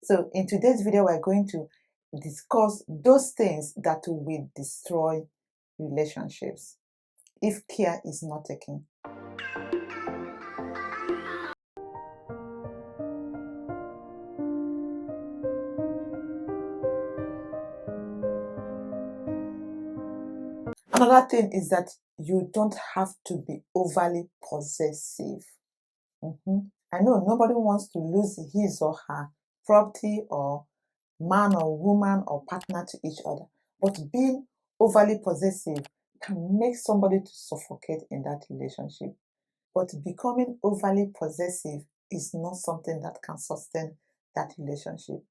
So in today's video, we're going to discuss those things that will destroy relationships if care is not taken. Another thing is that you don't have to be overly possessive. I know nobody wants to lose his or her property or man or woman or partner to each other, but being overly possessive can make somebody to suffocate in that relationship. But becoming overly possessive is not something that can sustain that relationship.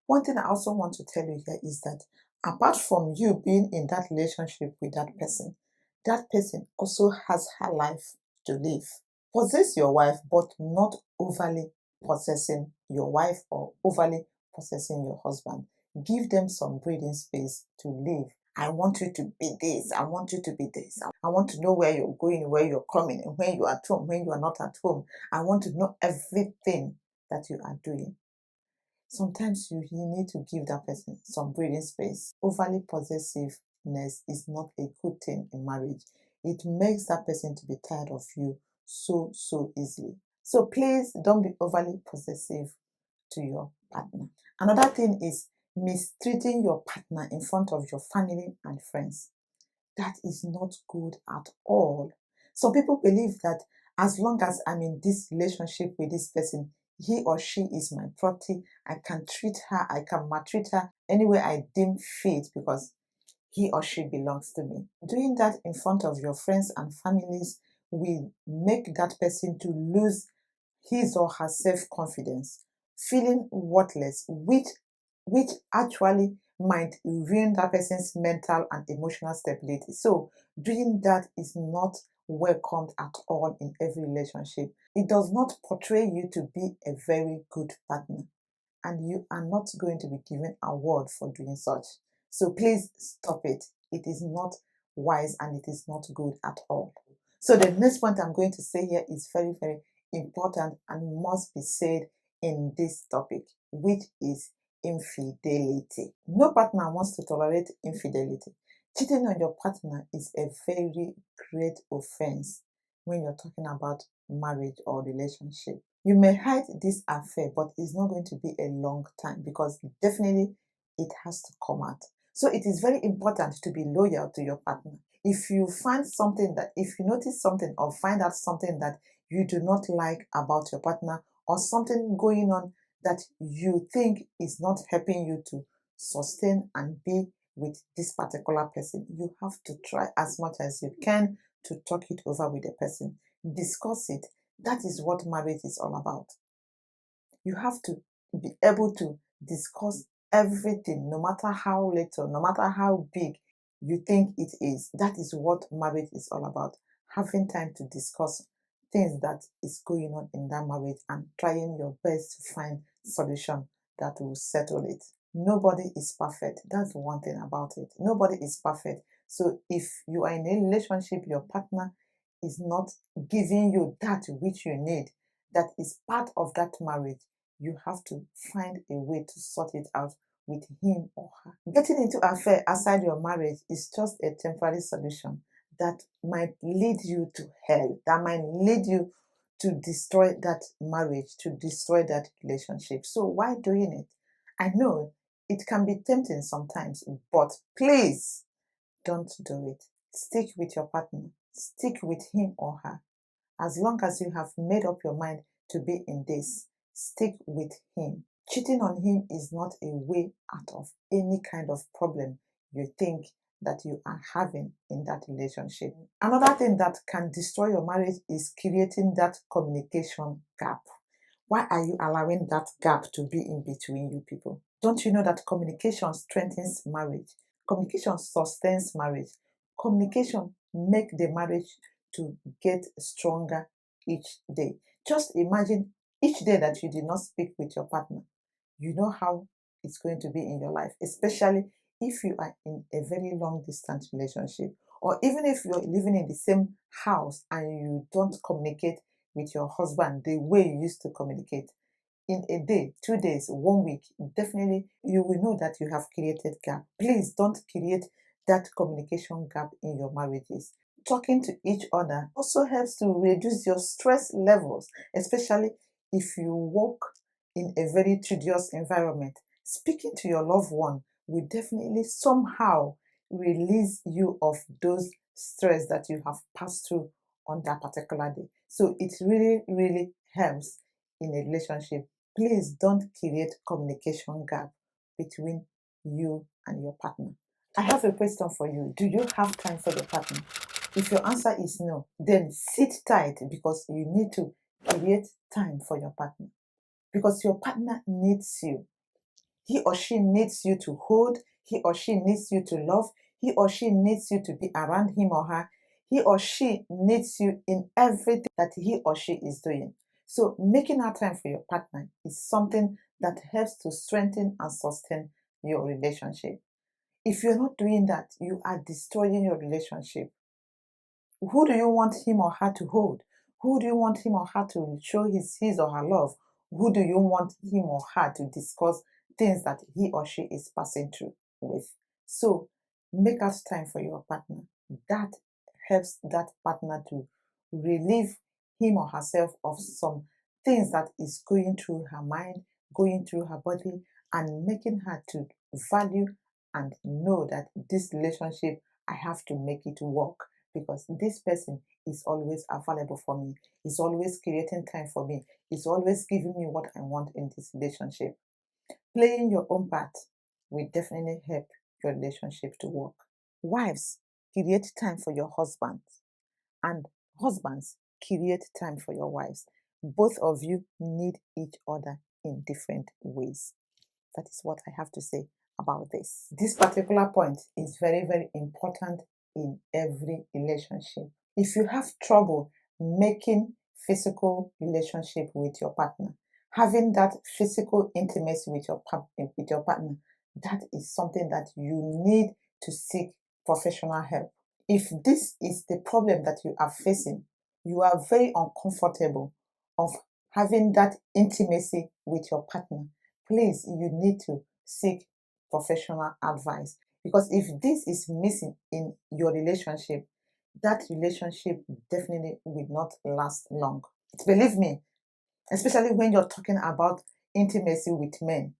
One thing I also want to tell you here is that apart from you being in that relationship with that person also has her life to live. Possess your wife, but not overly possessing your wife or overly possessing your husband. Give them some breathing space to live. I want you to be this. I want you to be this. I want to know where you're going, where you're coming, and when you're at home, when you are not at home. I want to know everything that you are doing. Sometimes you need to give that person some breathing space. Overly possessiveness is not a good thing in marriage. It makes that person to be tired of you so easily. So please don't be overly possessive to your partner. Another thing is mistreating your partner in front of your family and friends. That is not good at all. Some people believe that as long as I'm in this relationship with this person, he or she is my property. I can treat her, I can maltreat her any way I deem fit because he or she belongs to me. Doing that in front of your friends and families will make that person to lose his or her self-confidence, feeling worthless, which actually might ruin that person's mental and emotional stability. So doing that is not welcomed at all in every relationship. It does not portray you to be a very good partner, and you are not going to be given an award for doing such. So please stop it. It is not wise and it is not good at all. So the next point I'm going to say here is very, very important and must be said in this topic, which is infidelity. No partner wants to tolerate infidelity. Cheating on your partner is a very great offense when you're talking about marriage or relationship. You may hide this affair, but it's not going to be a long time because definitely it has to come out. So it is very important to be loyal to your partner. If you notice something or find out something that you do not like about your partner or something going on that you think is not helping you to sustain and be with this particular person, you have to try as much as you can to talk it over with the person. Discuss it. That is what marriage is all about. You have to be able to discuss everything, no matter how little, no matter how big you think it is. That is what marriage is all about. Having time to discuss things that is going on in that marriage and trying your best to find solution that will settle it. Nobody is perfect. That's one thing about it. Nobody is perfect. So if you are in a relationship, your partner is not giving you that which you need, that is part of that marriage, you have to find a way to sort it out with him or her. Getting into an affair outside your marriage is just a temporary solution that might lead you to hell, that might lead you to destroy that marriage, to destroy that relationship. So why doing it? I know it can be tempting sometimes, but please don't do it. Stick with your partner. Stick with him or her. As long as you have made up your mind to be in this, stick with him. Cheating on him is not a way out of any kind of problem you think that you are having in that relationship. Another thing that can destroy your marriage is creating that communication gap. Why are you allowing that gap to be in between you people? Don't you know that communication strengthens marriage? Communication sustains marriage. Communication makes the marriage to get stronger each day. Just imagine each day that you did not speak with your partner. You know how it's going to be in your life, especially if you are in a very long distance relationship, or even if you're living in the same house and you don't communicate with your husband the way you used to communicate. in a day, 2 days, 1 week, definitely you will know that you have created gap. Please don't create that communication gap in your marriages. Talking to each other also helps to reduce your stress levels, especially if you work in a very tedious environment. Speaking to your loved one will definitely somehow release you of those stress that you have passed through on that particular day. So it really, really helps in a relationship. Please don't create communication gap between you and your partner. I have a question for you. Do you have time for your partner? If your answer is no, then sit tight because you need to create time for your partner. Because your partner needs you. He or she needs you to hold. He or she needs you to love. He or she needs you to be around him or her. He or she needs you in everything that he or she is doing. So making out time for your partner is something that helps to strengthen and sustain your relationship. If you're not doing that, you are destroying your relationship. Who do you want him or her to hold? Who do you want him or her to show his or her love? Who do you want him or her to discuss things that he or she is passing through with? So make out time for your partner. That helps that partner to relieve him or herself of some things that is going through her mind, going through her body, and making her to value and know that this relationship, I have to make it work because this person is always available for me, is always creating time for me, is always giving me what I want in this relationship. Playing your own part will definitely help your relationship to work. Wives, create time for your husbands, and husbands, create time for your wives. Both of you need each other in different ways. That is what I have to say about this. This particular point is very, very important in every relationship. If you have trouble making physical relationship with your partner, having that physical intimacy with your partner, that is something that you need to seek professional help. If this is the problem that you are facing, you are very uncomfortable of having that intimacy with your partner, please, you need to seek professional advice. Because if this is missing in your relationship, that relationship definitely will not last long. Believe me, especially when you're talking about intimacy with men.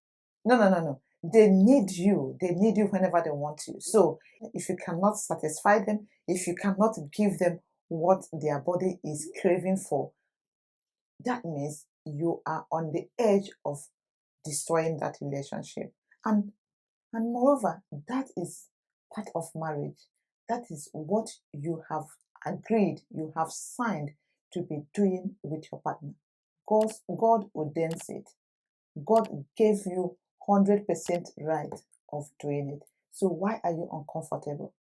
No, no, no, no. They need you. They need you whenever they want you. So if you cannot satisfy them, if you cannot give them what their body is craving for, that means you are on the edge of destroying that relationship. And moreover, that is part of marriage. That is what you have agreed, you have signed to be doing with your partner. God ordains it. God gave you 100% right of doing it. So why are you uncomfortable?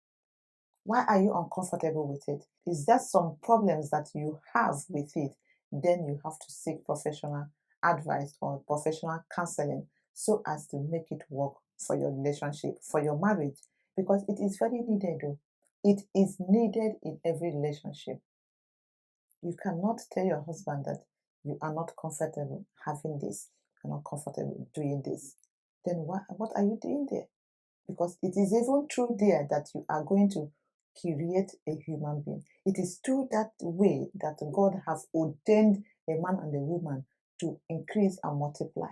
Why are you uncomfortable with it? Is there some problems that you have with it? Then you have to seek professional advice or professional counseling so as to make it work for your relationship, for your marriage, because it is very needed though. It is needed in every relationship. You cannot tell your husband that you are not comfortable having this, you're not comfortable doing this. Then what are you doing there? Because it is even through there that you are going to create a human being. It is through that way that God has ordained a man and a woman to increase and multiply.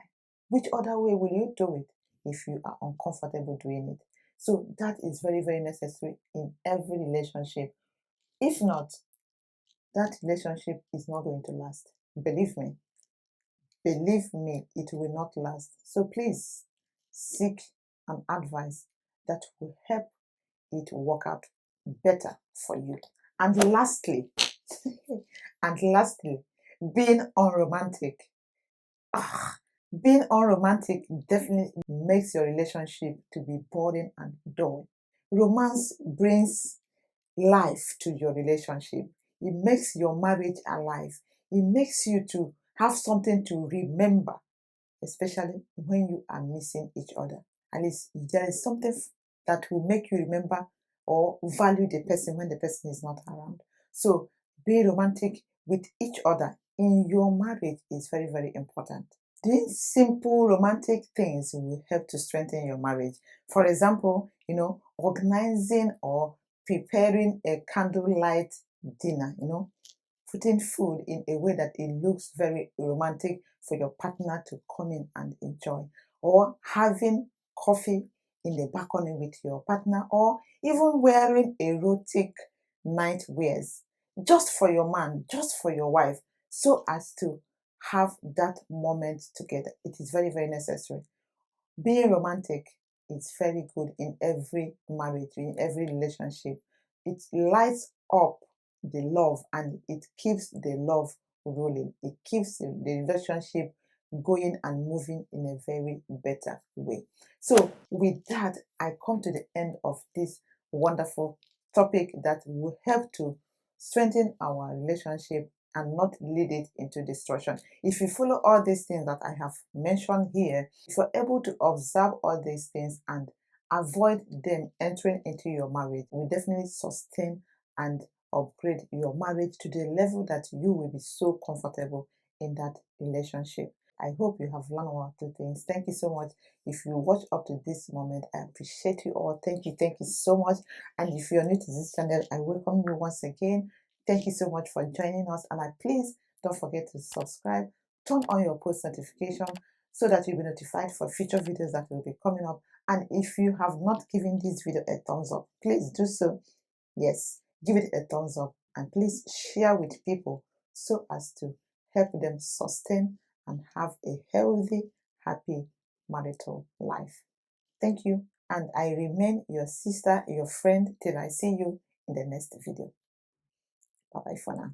Which other way will you do it if you are uncomfortable doing it? So that is very, very necessary in every relationship. If not, that relationship is not going to last. Believe me, it will not last. So please seek an advice that will help it work out better for you. And lastly, being unromantic. Being unromantic definitely makes your relationship to be boring and dull. Romance brings life to your relationship. It makes your marriage alive. It makes you to have something to remember, especially when you are missing each other. At least there is something that will make you remember or value the person when the person is not around. So being romantic with each other in your marriage is very, very important. Doing simple romantic things will help to strengthen your marriage. For example, organizing or preparing a candlelight dinner, putting food in a way that it looks very romantic for your partner to come in and enjoy, or having coffee in the balcony with your partner, or even wearing erotic night wears just for your man, just for your wife, so as to have that moment together. It is very, very necessary. Being romantic is very good in every marriage, in every relationship. It lights up the love and it keeps the love rolling. It keeps the relationship going and moving in a very better way. So, with that, I come to the end of this wonderful topic that will help to strengthen our relationship and not lead it into destruction. If you follow all these things that I have mentioned here, if you're able to observe all these things and avoid them entering into your marriage, will definitely sustain and upgrade your marriage to the level that you will be so comfortable in that relationship. I hope you have learned one or two things. Thank you so much. If you watch up to this moment, I appreciate you all. Thank you so much. And if you're new to this channel, I welcome you once again. Thank you so much for joining us. And please don't forget to subscribe, turn on your post notification so that you'll be notified for future videos that will be coming up. And if you have not given this video a thumbs up, please do so. Yes, give it a thumbs up and please share with people so as to help them sustain and have a healthy, happy marital life. Thank you, and I remain your sister, your friend, till I see you in the next video. Bye bye for now.